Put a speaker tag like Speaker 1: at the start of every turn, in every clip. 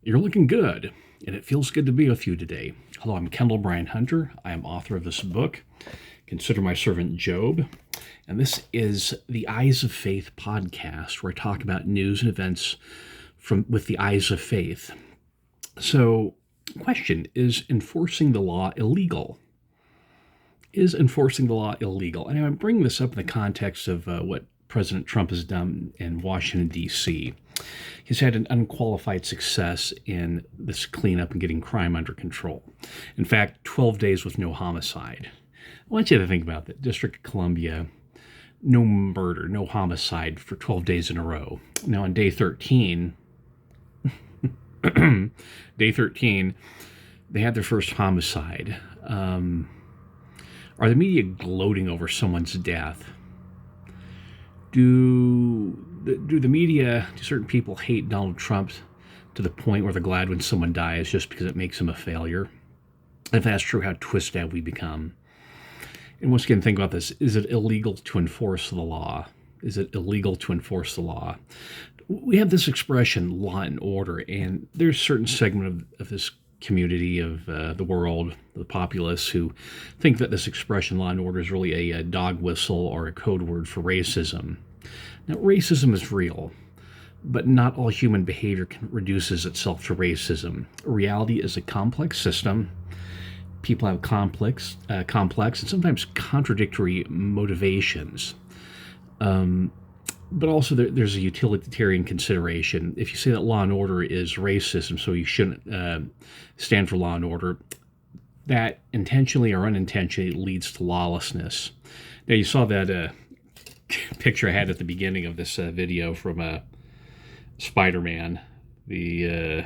Speaker 1: You're looking good, and it feels good to be with you today. Hello, I'm Kendall Bryan Hunter. I am author of this book, Consider My Servant Job, and this is the Eyes of Faith podcast, where I talk about news and events with the eyes of faith. So, question, is enforcing the law illegal? Is enforcing the law illegal? And I'm bringing this up in the context of what President Trump has done in Washington, D.C. He's had an unqualified success in this cleanup and getting crime under control. In fact, 12 days with no homicide. I want you to think about that. District of Columbia, no murder, no homicide for 12 days in a row. Now on day 13, day 13, they had their first homicide. Are the media gloating over someone's death? Do the media, do certain people hate Donald Trump to the point where they're glad when someone dies just because it makes him a failure? If that's true, how twisted have we become? And once again, think about this. Is it illegal to enforce the law? Is it illegal to enforce the law? We have this expression, law and order, and there's a certain segment of this community of the world, the populace, who think that this expression, law and order, is really a dog whistle or a code word for racism. Now, racism is real, but not all human behavior reduces itself to racism. Reality is a complex system. People have complex and sometimes contradictory motivations. But also there's a utilitarian consideration. If you say that law and order is racism, so you shouldn't stand for law and order, that intentionally or unintentionally leads to lawlessness. Now, you saw that picture I had at the beginning of this video from Spider-Man, the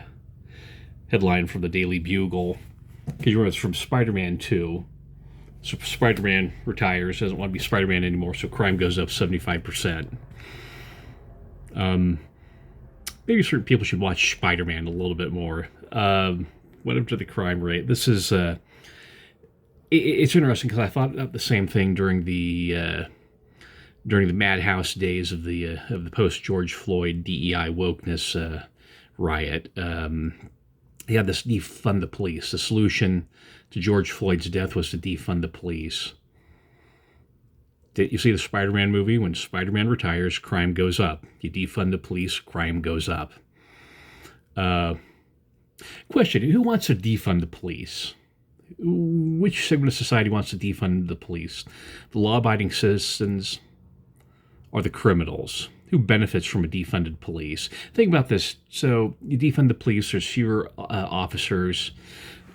Speaker 1: headline from the Daily Bugle. Because you remember it's from Spider-Man 2. So Spider-Man retires, doesn't want to be Spider-Man anymore, so crime goes up 75%. Maybe certain people should watch Spider-Man a little bit more. What up to the crime rate? This is it's interesting because I thought about the same thing during the madhouse days of the Post George Flloyd DEI wokeness riot. He had this defund the police. The solution to George Floyd's death was to defund the police. Did you see the Spider-Man movie? When Spider-Man retires, crime goes up. You defund the police, crime goes up. Question, who wants to defund the police? Which segment of society wants to defund the police? The law-abiding citizens or the criminals? Who benefits from a defunded police? Think about this. So you defund the police, there's fewer officers.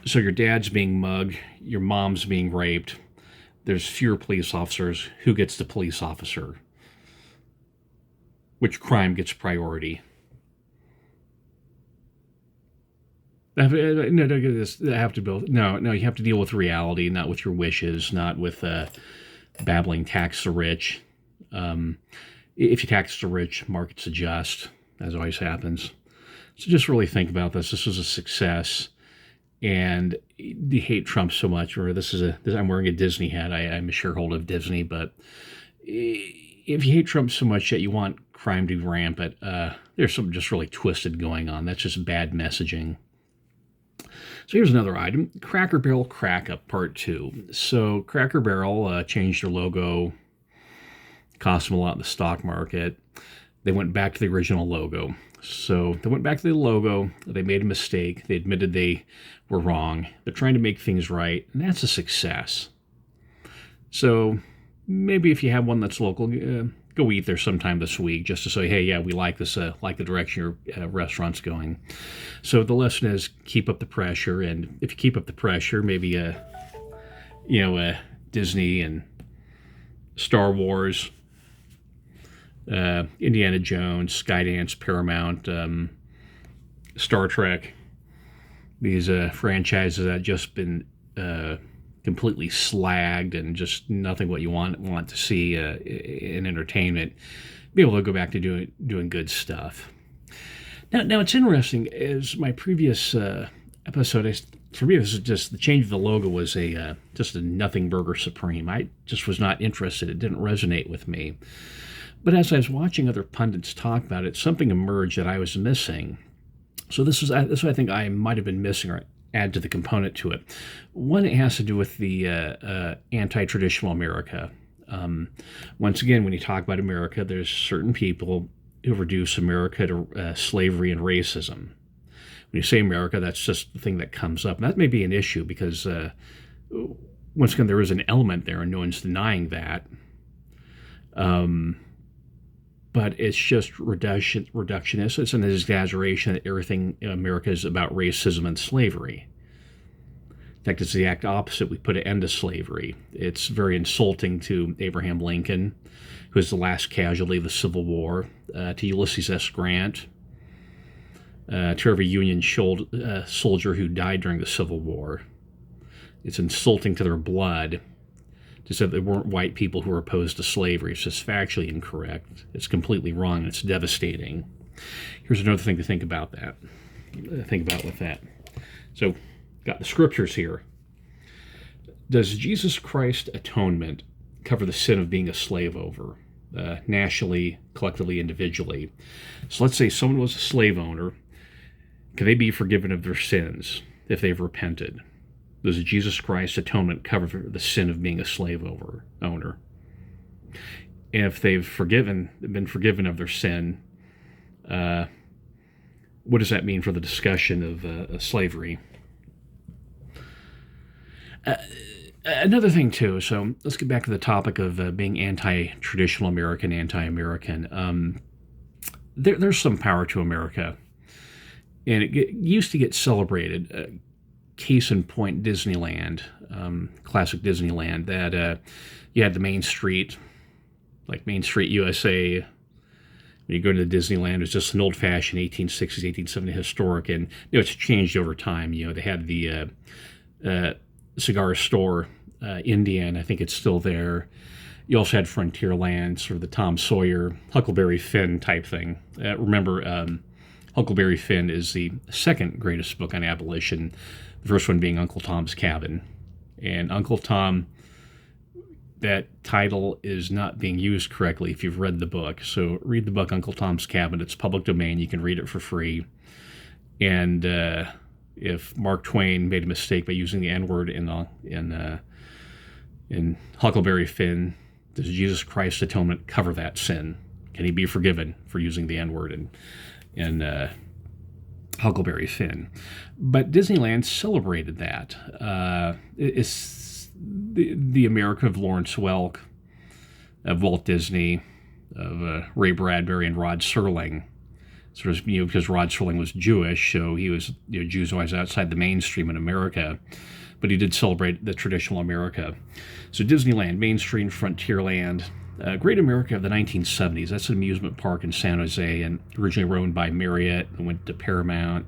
Speaker 1: So your dad's being mugged, your mom's being raped. There's fewer police officers. Who gets the police officer? Which crime gets priority? No, you have to deal with reality, not with your wishes, not with babbling tax the rich. If you tax the rich, markets adjust, as always happens. So just really think about this. This was a success, and you hate Trump so much. Or I'm wearing a Disney hat. I'm a shareholder of Disney, but if you hate Trump so much that you want crime to be rampant, there's something just really twisted going on. That's just bad messaging. So here's another item: Cracker Barrel Crackup Part 2. So Cracker Barrel changed their logo. Cost them a lot in the stock market. They went back to the original logo. So they went back to the logo. They made a mistake. They admitted they were wrong. They're trying to make things right, and that's a success. So maybe if you have one that's local, go eat there sometime this week just to say, hey, yeah, we like this, like the direction your restaurant's going. So the lesson is keep up the pressure, and if you keep up the pressure, maybe Disney and Star Wars, Indiana Jones, Skydance, Paramount, Star Trek, these franchises that have just been completely slagged and just nothing what you want to see in entertainment, be able to go back to doing good stuff. Now it's interesting, as my previous episode, for me, this is just the change of the logo was just a nothing burger supreme. I just was not interested. It didn't resonate with me. But as I was watching other pundits talk about it, something emerged that I was missing. So this is what I think I might have been missing or add to the component to it. One, it has to do with the anti-traditional America. Once again, when you talk about America, there's certain people who reduce America to slavery and racism. When you say America, that's just the thing that comes up. And that may be an issue because, once again, there is an element there, and no one's denying that. But it's just reductionist. It's an exaggeration that everything in America is about racism and slavery. In fact, it's the exact opposite. We put an end to slavery. It's very insulting to Abraham Lincoln, who was the last casualty of the Civil War, to Ulysses S. Grant, to every Union soldier who died during the Civil War. It's insulting to their blood to say that they weren't white people who were opposed to slavery. It's just factually incorrect. It's completely wrong, and it's devastating. Here's another thing to think about with that. So, got the scriptures here. Does Jesus Christ's atonement cover the sin of being a slave over, nationally, collectively, individually? So let's say someone was a slave owner. Can they be forgiven of their sins if they've repented? Does Jesus Christ's atonement cover the sin of being a slave owner? And if they've been forgiven of their sin, what does that mean for the discussion of slavery? Another thing, too, so let's get back to the topic of being anti-traditional American, anti-American. There's some power to America, and it used to get celebrated. Case in point, Disneyland, classic Disneyland, that you had the Main Street, like Main Street USA. When you go to Disneyland, it's just an old-fashioned 1860s, 1870s historic, and it's changed over time. They had the cigar store, Indian, I think it's still there. You also had Frontierland, sort of the Tom Sawyer, Huckleberry Finn type thing. Remember, Huckleberry Finn is the second greatest book on abolition, the first one being Uncle Tom's Cabin. And Uncle Tom, that title is not being used correctly if you've read the book. So read the book Uncle Tom's Cabin. It's public domain. You can read it for free. And if Mark Twain made a mistake by using the N-word in Huckleberry Finn, does Jesus Christ's atonement cover that sin? Can he be forgiven for using the N-word in Huckleberry Finn? But Disneyland celebrated that. It's the America of Lawrence Welk, of Walt Disney, of Ray Bradbury and Rod Serling. Sort of, because Rod Serling was Jewish, so he was, Jews always outside the mainstream in America, but he did celebrate the traditional America. So Disneyland, Mainstream, Frontierland, Great America of the 1970s. That's an amusement park in San Jose, and originally owned by Marriott and went to Paramount.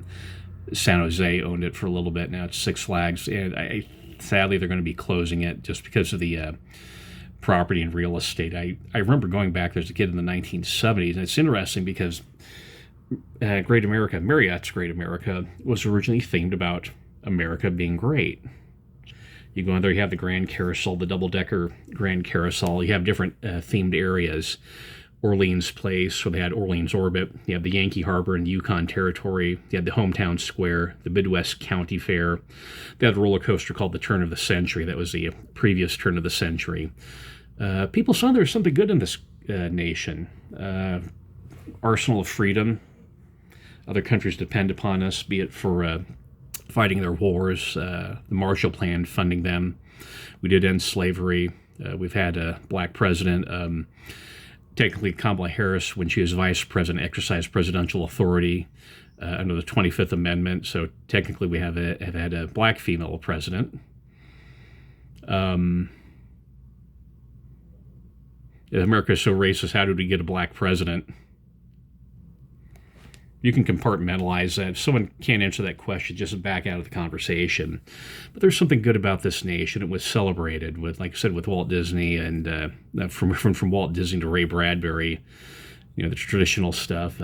Speaker 1: San Jose owned it for a little bit. Now it's Six Flags, and sadly they're going to be closing it just because of the property and real estate. I remember going back there as a kid in the 1970s, and it's interesting because Great America, Marriott's Great America, was originally themed about America being great. You go in there, you have the Grand Carousel, the double-decker Grand Carousel. You have different themed areas. Orleans Place, where they had Orleans Orbit. You have the Yankee Harbor and Yukon Territory. You had the Hometown Square, the Midwest County Fair. They had a roller coaster called the Turn of the Century. That was the previous turn of the century. People saw there was something good in this nation. Arsenal of freedom. Other countries depend upon us, be it for fighting their wars, the Marshall Plan funding them. We did end slavery. We've had a black president. Technically, Kamala Harris, when she was vice president, exercised presidential authority under the 25th Amendment. So technically, we have had a black female president. If America is so racist, how did we get a black president? You can compartmentalize that. If someone can't answer that question, just back out of the conversation. But there's something good about this nation. It was celebrated with, like I said, with Walt Disney, and from Walt Disney to Ray Bradbury, the traditional stuff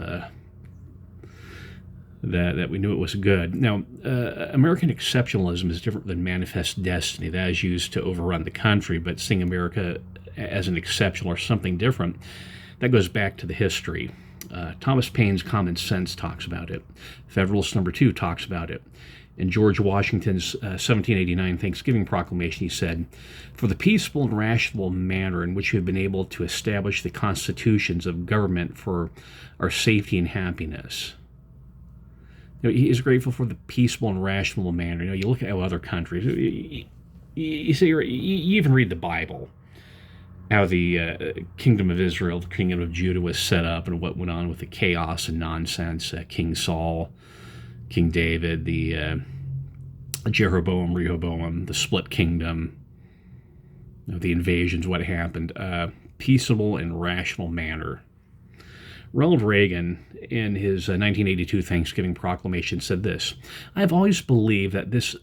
Speaker 1: that we knew it was good. Now, American exceptionalism is different than manifest destiny. That is used to overrun the country, but seeing America as an exceptional or something different, that goes back to the history. Thomas Paine's Common Sense talks about it. Federalist Number 2 talks about it. In George Washington's 1789 Thanksgiving Proclamation, he said, "For the peaceful and rational manner in which we have been able to establish the constitutions of government for our safety and happiness." He is grateful for the peaceful and rational manner. You look at how other countries, you even read the Bible, how the kingdom of Israel, the kingdom of Judah was set up and what went on with the chaos and nonsense, King Saul, King David, the Jeroboam, Rehoboam, the split kingdom, the invasions, what happened. Peaceable and rational manner. Ronald Reagan, in his 1982 Thanksgiving Proclamation, said this: "I have always believed that this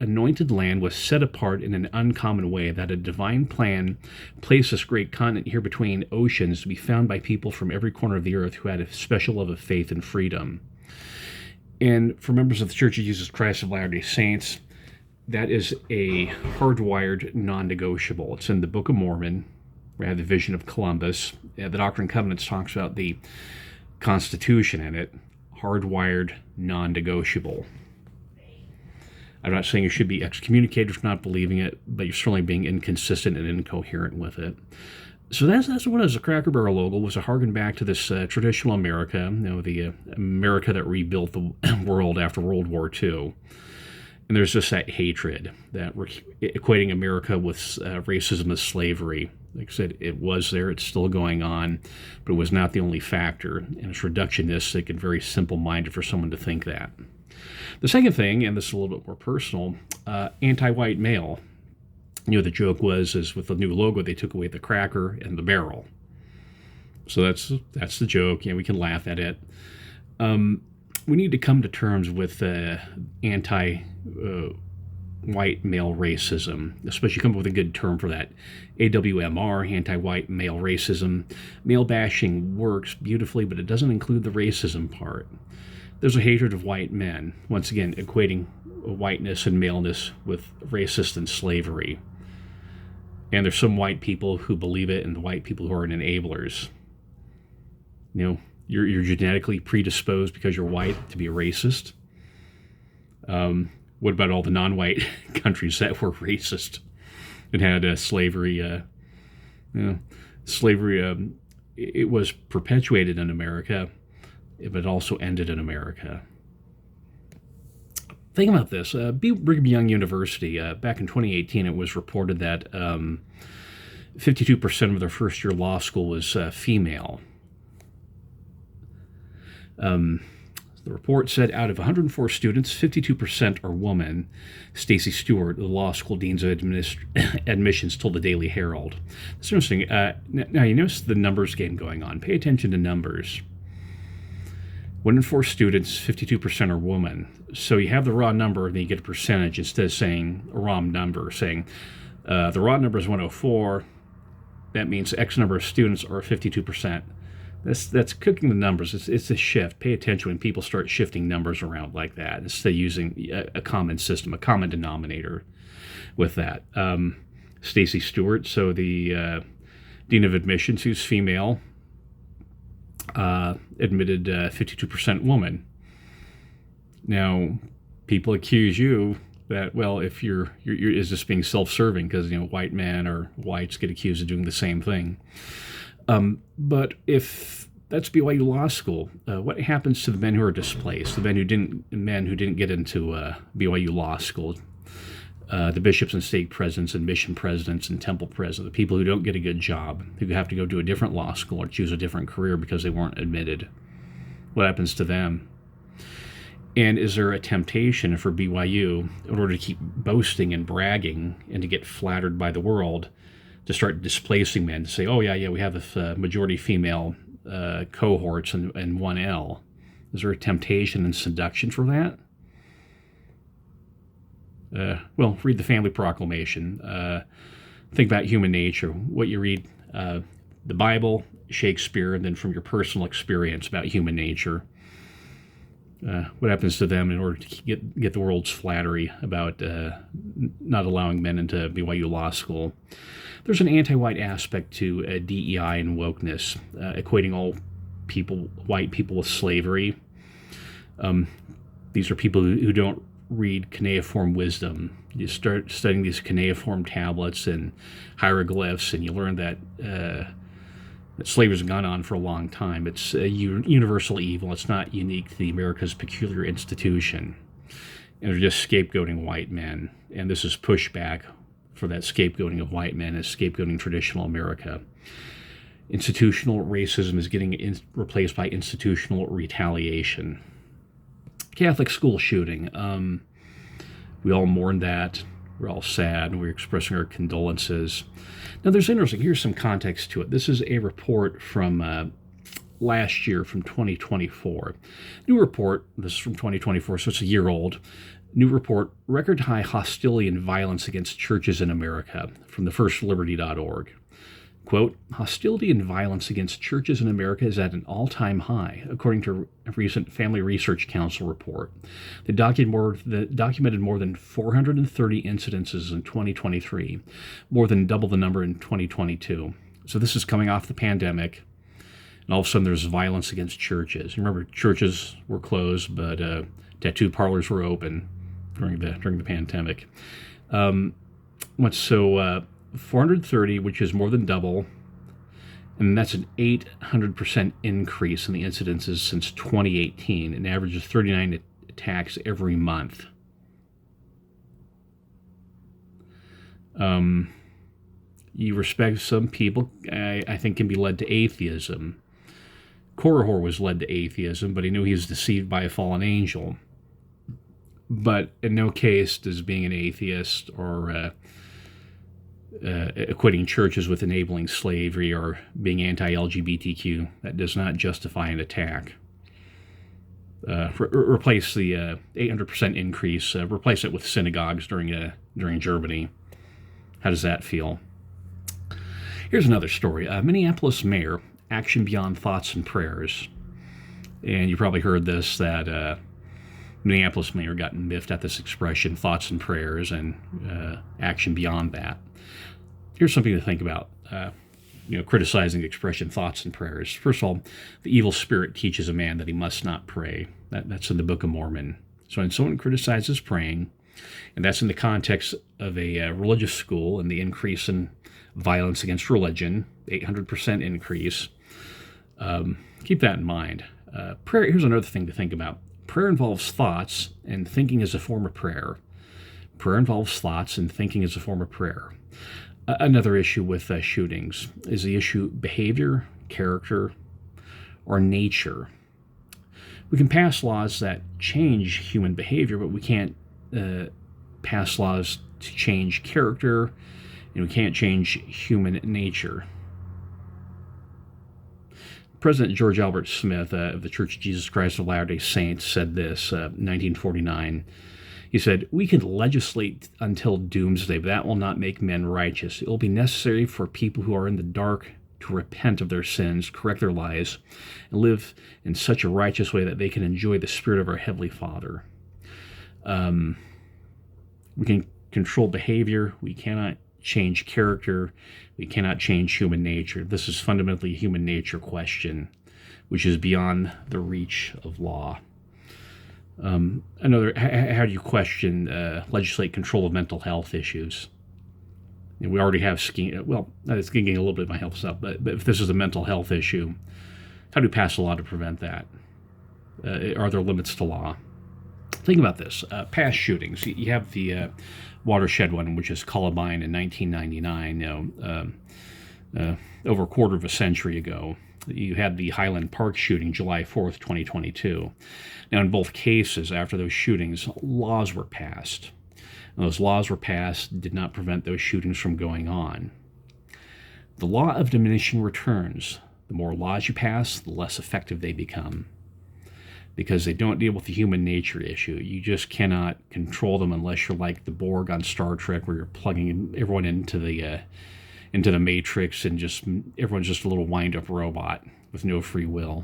Speaker 1: anointed land was set apart in an uncommon way, that a divine plan placed this great continent here between oceans to be found by people from every corner of the earth who had a special love of faith and freedom." And for members of the Church of Jesus Christ of Latter-day Saints, that is a hardwired non-negotiable. It's in the Book of Mormon. We have the vision of Columbus. The Doctrine and Covenants talks about the Constitution in it. Hardwired, non-negotiable. I'm not saying you should be excommunicated for not believing it, but you're certainly being inconsistent and incoherent with it. So that's what it is. The Cracker Barrel logo was a harken back to this traditional America, the America that rebuilt the world after World War II. And there's just that hatred that we're equating America with racism as slavery. Like I said, it was there, it's still going on, but it was not the only factor. And it's reductionistic and very simple-minded for someone to think that. The second thing, and this is a little bit more personal, anti-white male. The joke was with the new logo, they took away the cracker and the barrel. So that's the joke. We can laugh at it. We need to come to terms with anti-white male racism, especially come up with a good term for that. AWMR, anti-white male racism. Male bashing works beautifully, but it doesn't include the racism part. There's a hatred of white men, once again, equating whiteness and maleness with racist and slavery. And there's some white people who believe it and the white people who are enablers. You're genetically predisposed because you're white to be a racist. What about all the non-white countries that were racist and had slavery? Slavery, it was perpetuated in America, but it also ended in America. Think about this. Brigham Young University, back in 2018, it was reported that 52% of their first-year law school was female. The report said out of 104 students, 52% are women. Stacy Stewart, the law school dean's of admissions, told the Daily Herald. It's interesting. Now, you notice the numbers game going on. Pay attention to numbers. 1 in 4 students, 52% are women. So you have the raw number, and then you get a percentage instead of saying a raw number, saying the raw number is 104. That means X number of students are 52%. That's cooking the numbers. It's a shift. Pay attention when people start shifting numbers around like that instead of using a common system, a common denominator with that. Stacy Stewart, so the dean of admissions, who's female, admitted 52% woman. Now, people accuse you that, well, if you're is this being self-serving because white men or whites get accused of doing the same thing. But if that's BYU Law School, what happens to the men who are displaced, the men who didn't get into BYU Law School, the bishops and stake presidents and mission presidents and temple presidents, the people who don't get a good job, who have to go to a different law school or choose a different career because they weren't admitted? What happens to them? And is there a temptation for BYU, in order to keep boasting and bragging and to get flattered by the world, to start displacing men, to say, oh, yeah, we have a majority female cohorts and 1L? Is there a temptation and seduction for that? Well, read the Family Proclamation. Think about human nature. What you read, the Bible, Shakespeare, and then from your personal experience about human nature. What happens to them in order to get the world's flattery about not allowing men into BYU Law School? There's an anti-white aspect to DEI and wokeness, equating all white people with slavery. These are people who don't read cuneiform wisdom. You start studying these cuneiform tablets and hieroglyphs, and you learn that slavery has gone on for a long time. It's a universal evil. It's not unique to the America's peculiar institution. And they're just scapegoating white men. And this is pushback for that scapegoating of white men as scapegoating traditional America. Institutional racism is getting replaced by institutional retaliation. Catholic school shooting. We all mourn that. We're all sad. We're expressing our condolences. Now, here's some context to it. This is a report from last year, from 2024. New report, this is from 2024, so it's a year old. New report, record high hostility and violence against churches in America, from theFirstLiberty.org. Quote, hostility and violence against churches in America is at an all-time high, according to a recent Family Research Council report. They documented more than 430 incidences in 2023, more than double the number in 2022. So this is coming off the pandemic, and all of a sudden there's violence against churches. Remember, churches were closed, but tattoo parlors were open during the pandemic. 430, which is more than double, and that's an 800% increase in the incidences since 2018, an average of 39 attacks every month. You respect some people, I think, can be led to atheism. Korihor was led to atheism, but he knew he was deceived by a fallen angel. But in no case does being an atheist or equating churches with enabling slavery or being anti-LGBTQ, that does not justify an attack. Replace the 800% increase, replace it with synagogues during Germany. How does that feel? Here's another story. Minneapolis mayor, action beyond thoughts and prayers. And you probably heard this, that Minneapolis mayor got miffed at this expression, thoughts and prayers, and action beyond that. Here's something to think about, criticizing the expression thoughts and prayers. First of all, the evil spirit teaches a man that he must not pray. That's in the Book of Mormon. So when someone criticizes praying, and that's in the context of a religious school and the increase in violence against religion, 800% increase, keep that in mind. Prayer. Here's another thing to think about. Prayer involves thoughts, and thinking is a form of prayer. Prayer involves thoughts, and thinking is a form of prayer. Another issue with shootings is the issue behavior, character, or nature. We can pass laws that change human behavior, but we can't pass laws to change character, and we can't change human nature. President George Albert Smith of the Church of Jesus Christ of Latter-day Saints said this, 1949. He said, "We can legislate until doomsday, but that will not make men righteous. It will be necessary for people who are in the dark to repent of their sins, correct their lies, and live in such a righteous way that they can enjoy the Spirit of our Heavenly Father." We can control behavior. We cannot change character. We cannot change human nature. This is fundamentally a human nature question, which is beyond the reach of law. How do you legislate control of mental health issues? And we already have it's getting a little bit of my health stuff, but if this is a mental health issue, how do you pass a law to prevent that? Are there limits to law? Think about this. Past shootings. You have the watershed one, which is Columbine in 1999, over a quarter of a century ago. You had the Highland Park shooting July 4th, 2022. Now, in both cases, after those shootings, laws were passed. And those laws were passed did not prevent those shootings from going on. The law of diminishing returns. The more laws you pass, the less effective they become, because they don't deal with the human nature issue. You just cannot control them unless you're like the Borg on Star Trek, where you're plugging everyone into the Matrix, and everyone's just a little wind-up robot with no free will.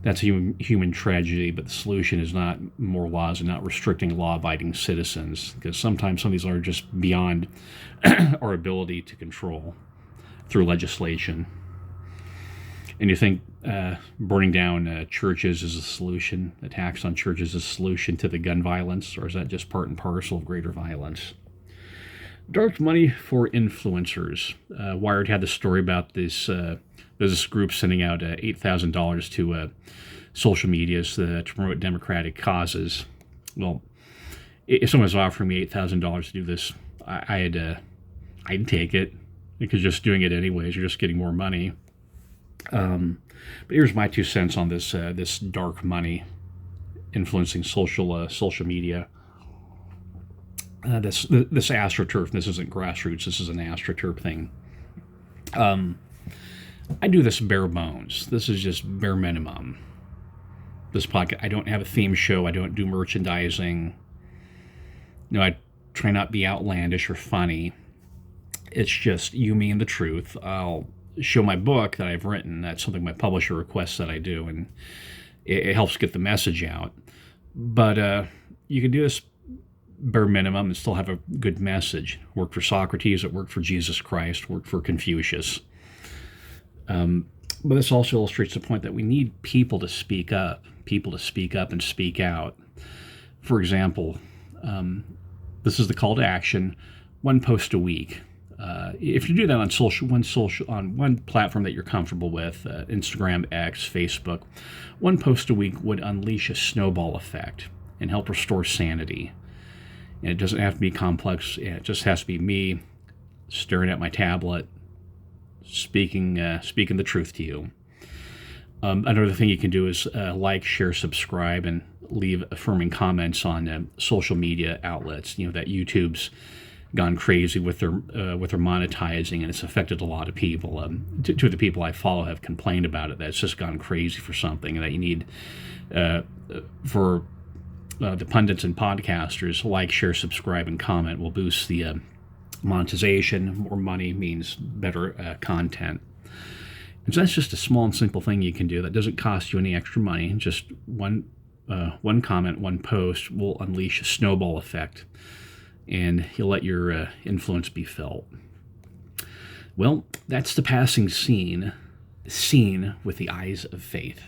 Speaker 1: That's a human tragedy, but the solution is not more laws and not restricting law-abiding citizens, because sometimes some of these are just beyond our ability to control through legislation. And you think burning down churches is a solution, attacks on churches is a solution to the gun violence, or is that just part and parcel of greater violence? Dark money for influencers. Wired had the story about this group sending out $8,000 to social medias to promote democratic causes. Well, if someone was offering me $8,000 to do this, I'd take it, because just doing it anyways, you're just getting more money. But here's my 2 cents on this this dark money influencing social media. This astroturf. This isn't grassroots. This is an astroturf thing. I do this bare bones. This is just bare minimum. This podcast. I don't have a theme show. I don't do merchandising. No, I try not to be outlandish or funny. It's just you, me, and the truth. I'll show my book that I've written. That's something my publisher requests that I do, and it helps get the message out. But you can do this bare minimum and still have a good message. Worked for Socrates, it worked for Jesus Christ, worked for Confucius. But this also illustrates the point that we need people to speak up and speak out. For example, this is the call to action: 1 post a week. If you do that on one platform that you're comfortable with, Instagram, X, Facebook, 1 post a week would unleash a snowball effect and help restore sanity. And it doesn't have to be complex. It just has to be me staring at my tablet, speaking the truth to you. Another thing you can do is like, share, subscribe, and leave affirming comments on social media outlets. You know that YouTube's gone crazy with their monetizing, and it's affected a lot of people. Two of the people I follow have complained about it, that it's just gone crazy for something, and that you need for the pundits and podcasters, like, share, subscribe, and comment will boost the monetization. More money means better content. And so that's just a small and simple thing you can do that doesn't cost you any extra money. Just one comment, 1 post will unleash a snowball effect, and you'll let your influence be felt. Well, that's the passing scene with the eyes of faith.